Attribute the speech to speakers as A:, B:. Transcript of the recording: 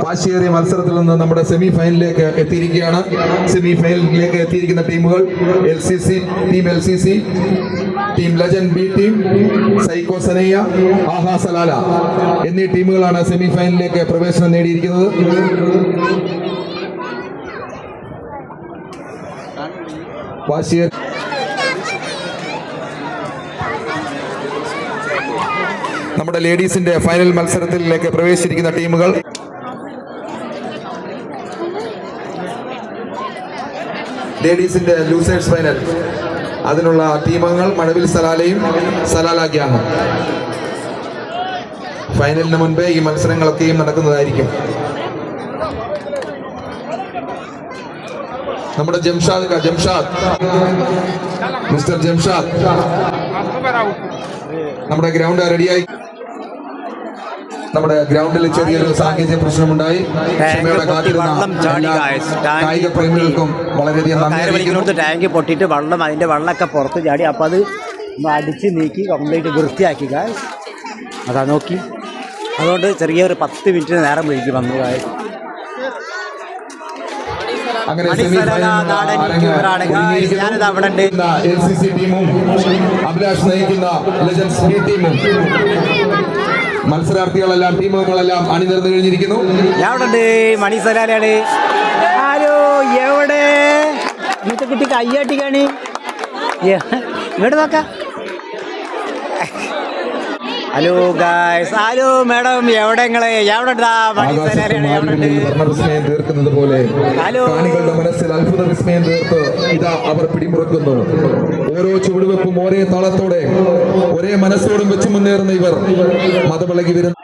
A: വാശിയേറിയ മത്സരത്തിൽ നിന്ന് നമ്മുടെ സെമി ഫൈനലിലേക്ക് എത്തിയിരിക്കുകയാണ്. സെമി ഫൈനലിലേക്ക് എത്തിയിരിക്കുന്ന ടീമുകൾ LCC team legend B team, psycho സനയ്യ, ആഹാ സലാല എന്നീ ടീമുകളാണ് സെമി ഫൈനലിലേക്ക് പ്രവേശനം നേടിയിരിക്കുന്നത്. നമ്മുടെ ലേഡീസിന്റെ ഫൈനൽ മത്സരത്തിലേക്ക് പ്രവേശിച്ചിരിക്കുന്ന ടീമുകൾ ലേഡീസിന്റെ ലൂസേഴ്സ് ഫൈനൽ, അതിനുള്ള ടീമംഗങ്ങൾ മഴവിൽ സലാലയും സലാല ഗ്യാങ്ങും. ഫൈനലിന് മുൻപേ ഈ മത്സരങ്ങളൊക്കെയും നടക്കുന്നതായിരിക്കും. നമ്മുടെ മിസ്റ്റർ ജംഷാദ് നമ്മുടെ ഗ്രൗണ്ട് റെഡിയായി. നമ്മുടെ ഗ്രൗണ്ടിൽ ചെറിയൊരു സാങ്കേതിക പ്രശ്നമുണ്ടായി. കായിക പ്രേമികൾക്കും വളരെയധികം നന്ദി.
B: ടാങ്ക് പൊട്ടിയിട്ട് അതിന്റെ വെള്ളമൊക്കെ പുറത്ത് ചാടി. അപ്പൊ അത് അടിച്ച് നീക്കി കംപ്ലീറ്റ് വൃത്തിയാക്കി അതാ നോക്കി. അതുകൊണ്ട് ചെറിയൊരു 10 മിനിറ്റ് നേരം വൈകി വന്നു.
A: അങ്ങനെ
B: LCC
A: ടീമും അഭിലാഷ് നയിക്കുന്ന ലെജൻഡ്സ് ബി ടീമും മത്സരാർത്ഥികളെല്ലാം ടീമുകളെല്ലാം അണിനിരന്നു കഴിഞ്ഞിരിക്കുന്നു.
B: എവിടെ മണി സലാലയാണ്? ഹലോ, എവിടെ ഇന്നത്തെ കുട്ടി കയ്യാട്ടിക്കാണ്? ഇങ്ങോട്ട് നോക്കാം. ഹലോ ഗായ്സ്, ഹലോ മാഡം, എവിടെ നിങ്ങള്? എവിടെ
A: തീർക്കുന്നത് പോലെ കാണികളുടെ മനസ്സിൽ അത്ഭുത വിസ്മയം തീർത്ത് ഇതാ അവർ പിടിമുറുക്കുന്നു. ഓരോ ചുവടുവെപ്പും ഒരേ താളത്തോടെ ഒരേ മനസ്സോടും വെച്ച് മുന്നേറുന്ന ഇവർ മതവിളകി വരുന്നു.